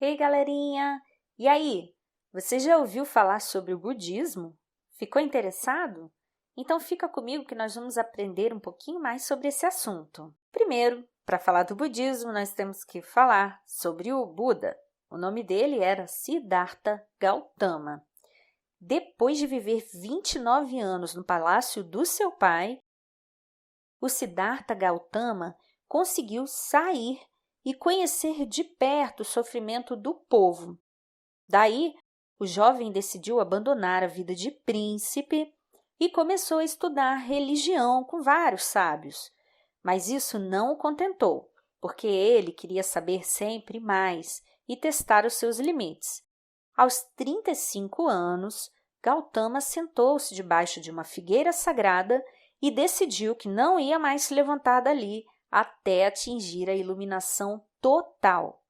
Ei, galerinha! E aí, você já ouviu falar sobre o budismo? Ficou interessado? Então fica comigo que nós vamos aprender um pouquinho mais sobre esse assunto. Primeiro, para falar do budismo, nós temos que falar sobre o Buda. O nome dele era Siddhartha Gautama. Depois de viver 29 anos no palácio do seu pai, o Siddhartha Gautama conseguiu sair e conhecer de perto o sofrimento do povo. Daí, o jovem decidiu abandonar a vida de príncipe e começou a estudar religião com vários sábios. Mas isso não o contentou, porque ele queria saber sempre mais e testar os seus limites. Aos 35 anos, Gautama sentou-se debaixo de uma figueira sagrada e decidiu que não ia mais se levantar dali até atingir a iluminação total.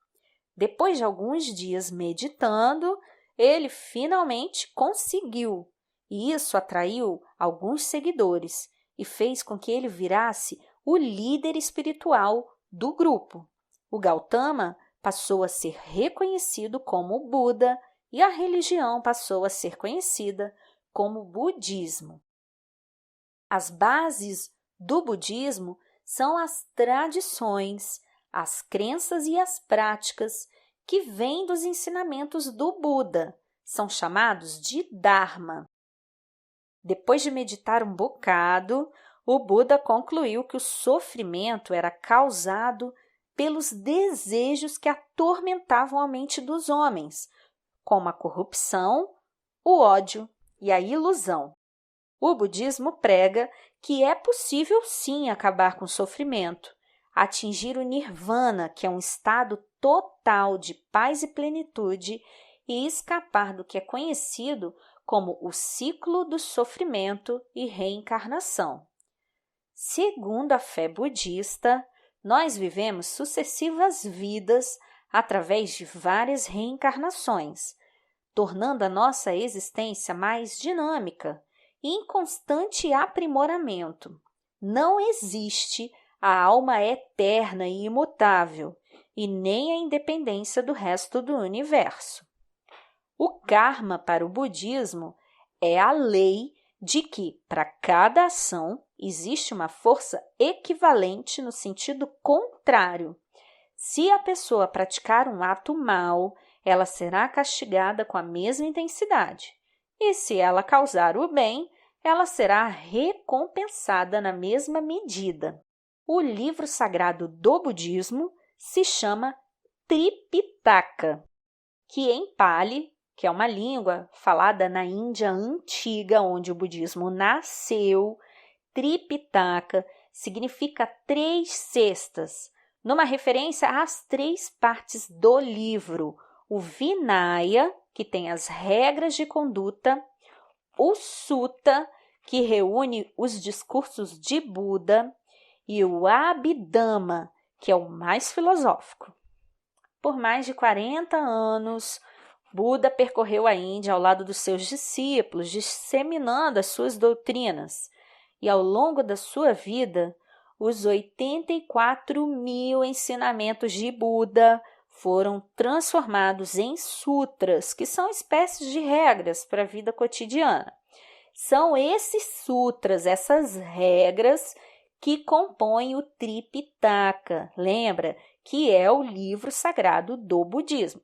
Depois de alguns dias meditando, ele finalmente conseguiu, e isso atraiu alguns seguidores e fez com que ele virasse o líder espiritual do grupo. O Gautama passou a ser reconhecido como Buda e a religião passou a ser conhecida como budismo. As bases do budismo são as tradições, as crenças e as práticas que vêm dos ensinamentos do Buda. São chamados de Dharma. Depois de meditar um bocado, o Buda concluiu que o sofrimento era causado pelos desejos que atormentavam a mente dos homens, como a corrupção, o ódio e a ilusão. O budismo prega que é possível sim acabar com o sofrimento, atingir o nirvana, que é um estado total de paz e plenitude, e escapar do que é conhecido como o ciclo do sofrimento e reencarnação. Segundo a fé budista, nós vivemos sucessivas vidas através de várias reencarnações, tornando a nossa existência mais dinâmica e em constante aprimoramento. Não existe a alma eterna e imutável, e nem a independência do resto do universo. O karma para o budismo é a lei de que, para cada ação, existe uma força equivalente no sentido contrário. Se a pessoa praticar um ato mau, ela será castigada com a mesma intensidade. E se ela causar o bem, ela será recompensada na mesma medida. O livro sagrado do budismo se chama Tripitaka, que em Pali, que é uma língua falada na Índia antiga, onde o budismo nasceu, Tripitaka significa 3 cestas, numa referência às 3 partes do livro: o Vinaya, que tem as regras de conduta, o Sutta, que reúne os discursos de Buda, e o Abhidhamma, que é o mais filosófico. Por mais de 40 anos, Buda percorreu a Índia ao lado dos seus discípulos, disseminando as suas doutrinas, e ao longo da sua vida, os 84.000 ensinamentos de Buda foram transformados em sutras, que são espécies de regras para a vida cotidiana. São esses sutras, essas regras, que compõem o Tripitaka, lembra? Que é o livro sagrado do budismo.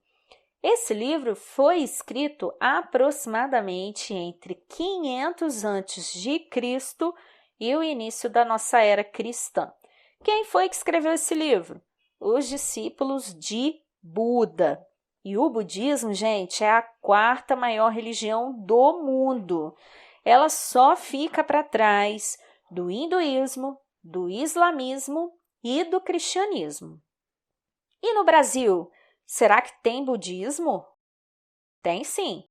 Esse livro foi escrito aproximadamente entre 500 a.C. e o início da nossa era cristã. Quem foi que escreveu esse livro? Os discípulos de Buda. E o budismo, gente, é a 4ª maior religião do mundo. Ela só fica para trás do hinduísmo, do islamismo e do cristianismo. E no Brasil, será que tem budismo? Tem sim.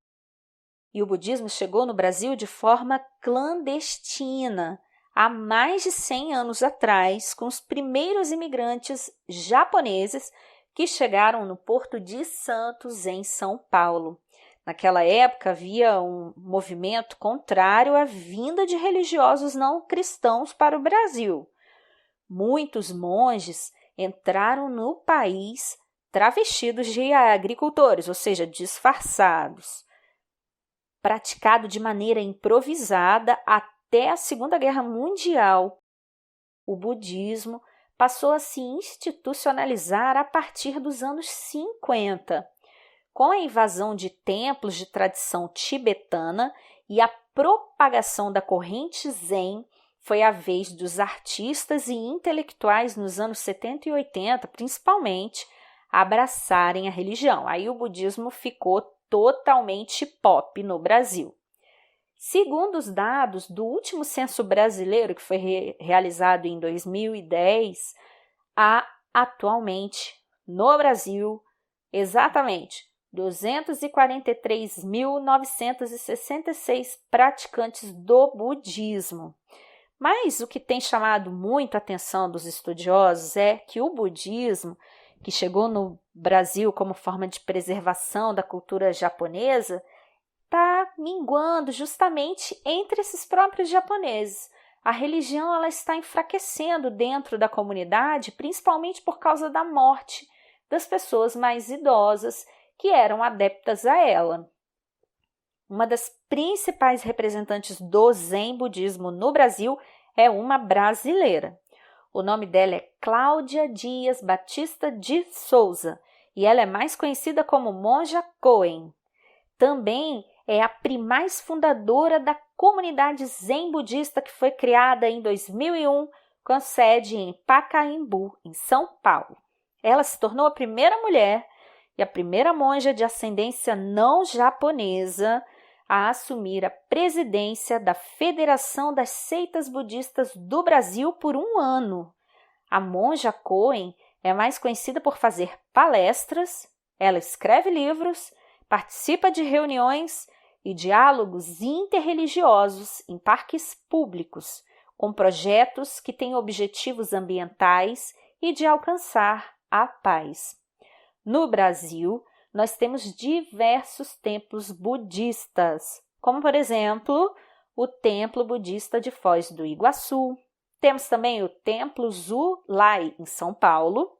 E o budismo chegou no Brasil de forma clandestina, há mais de 100 anos atrás, com os primeiros imigrantes japoneses que chegaram no Porto de Santos, em São Paulo. Naquela época, havia um movimento contrário à vinda de religiosos não cristãos para o Brasil. Muitos monges entraram no país travestidos de agricultores, ou seja, disfarçados, praticado de maneira improvisada até a Segunda Guerra Mundial. O budismo passou a se institucionalizar a partir dos anos 50, com a invasão de templos de tradição tibetana e a propagação da corrente Zen. Foi a vez dos artistas e intelectuais nos anos 70 e 80, principalmente, abraçarem a religião. Aí o budismo ficou totalmente pop no Brasil. Segundo os dados do último censo brasileiro, que foi realizado em 2010, há atualmente no Brasil exatamente 243.966 praticantes do budismo. Mas o que tem chamado muito a atenção dos estudiosos é que o budismo, que chegou no Brasil como forma de preservação da cultura japonesa, está minguando justamente entre esses próprios japoneses. A religião ela está enfraquecendo dentro da comunidade, principalmente por causa da morte das pessoas mais idosas que eram adeptas a ela. Uma das principais representantes do Zen budismo no Brasil é uma brasileira. O nome dela é Cláudia Dias Batista de Souza e ela é mais conhecida como Monja Koen. Também é a primaz fundadora da comunidade Zen budista que foi criada em 2001 com sede em Pacaembu, em São Paulo. Ela se tornou a primeira mulher e a primeira monja de ascendência não japonesa a assumir a presidência da Federação das Seitas Budistas do Brasil por um ano. A Monja Koen é mais conhecida por fazer palestras, ela escreve livros, participa de reuniões e diálogos interreligiosos em parques públicos, com projetos que têm objetivos ambientais e de alcançar a paz. No Brasil, nós temos diversos templos budistas, como, por exemplo, o Templo Budista de Foz do Iguaçu. Temos também o Templo Zulai, em São Paulo,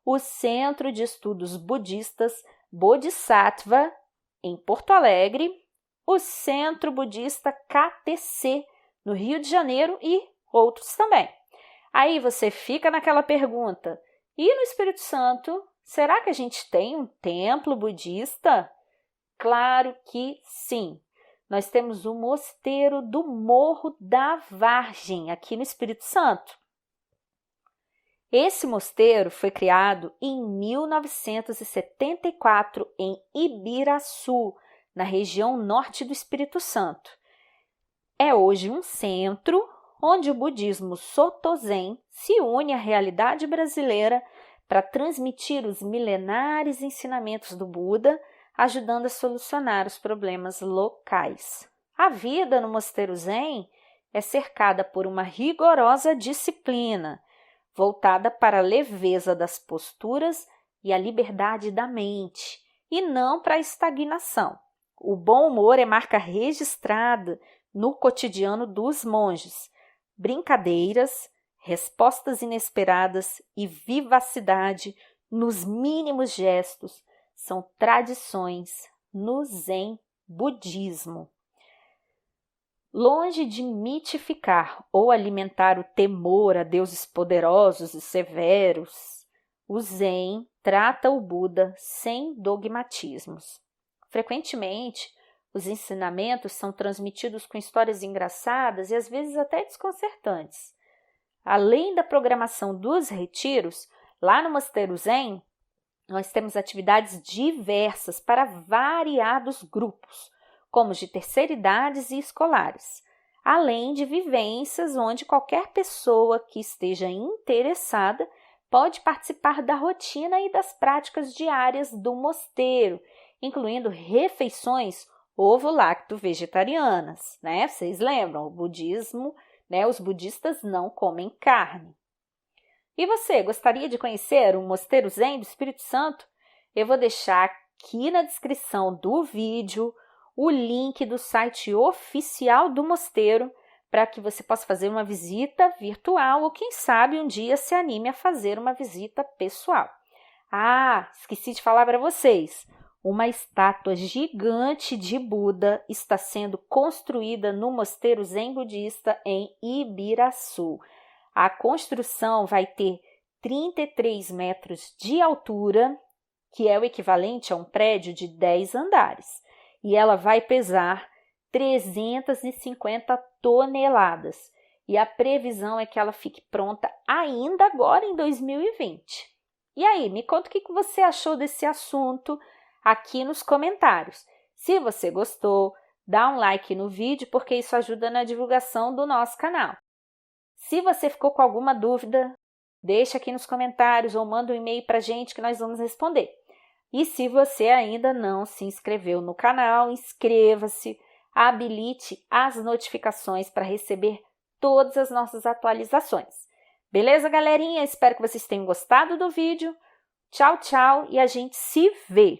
o Centro de Estudos Budistas Bodhisattva, em Porto Alegre, o Centro Budista KTC, no Rio de Janeiro e outros também. Aí você fica naquela pergunta, e no Espírito Santo, será que a gente tem um templo budista? Claro que sim. Nós temos o Mosteiro do Morro da Vargem, aqui no Espírito Santo. Esse mosteiro foi criado em 1974 em Ibiraçu, na região norte do Espírito Santo. É hoje um centro onde o budismo Soto Zen se une à realidade brasileira para transmitir os milenares ensinamentos do Buda, ajudando a solucionar os problemas locais. A vida no Mosteiro Zen é cercada por uma rigorosa disciplina, voltada para a leveza das posturas e a liberdade da mente, e não para a estagnação. O bom humor é marca registrada no cotidiano dos monges. Brincadeiras, respostas inesperadas e vivacidade nos mínimos gestos são tradições no Zen budismo. Longe de mitificar ou alimentar o temor a deuses poderosos e severos, o Zen trata o Buda sem dogmatismos. Frequentemente, os ensinamentos são transmitidos com histórias engraçadas e às vezes até desconcertantes. Além da programação dos retiros, lá no Mosteiro Zen, nós temos atividades diversas para variados grupos, como os de terceira idade e escolares, além de vivências onde qualquer pessoa que esteja interessada pode participar da rotina e das práticas diárias do mosteiro, incluindo refeições ovo-lacto-vegetarianas, né? Vocês lembram, o budismo, né? Os budistas não comem carne. E você, gostaria de conhecer o Mosteiro Zen do Espírito Santo? Eu vou deixar aqui na descrição do vídeo o link do site oficial do mosteiro para que você possa fazer uma visita virtual ou, quem sabe, um dia se anime a fazer uma visita pessoal. Ah, esqueci de falar para vocês. Uma estátua gigante de Buda está sendo construída no Mosteiro Zen Budista em Ibiraçu. A construção vai ter 33 metros de altura, que é o equivalente a um prédio de 10 andares. E ela vai pesar 350 toneladas. E a previsão é que ela fique pronta ainda agora em 2020. E aí, me conta o que você achou desse assunto aqui nos comentários. Se você gostou, dá um like no vídeo, porque isso ajuda na divulgação do nosso canal. Se você ficou com alguma dúvida, deixa aqui nos comentários ou manda um e-mail para a gente que nós vamos responder. E se você ainda não se inscreveu no canal, inscreva-se, habilite as notificações para receber todas as nossas atualizações. Beleza, galerinha? Espero que vocês tenham gostado do vídeo. Tchau, tchau e a gente se vê!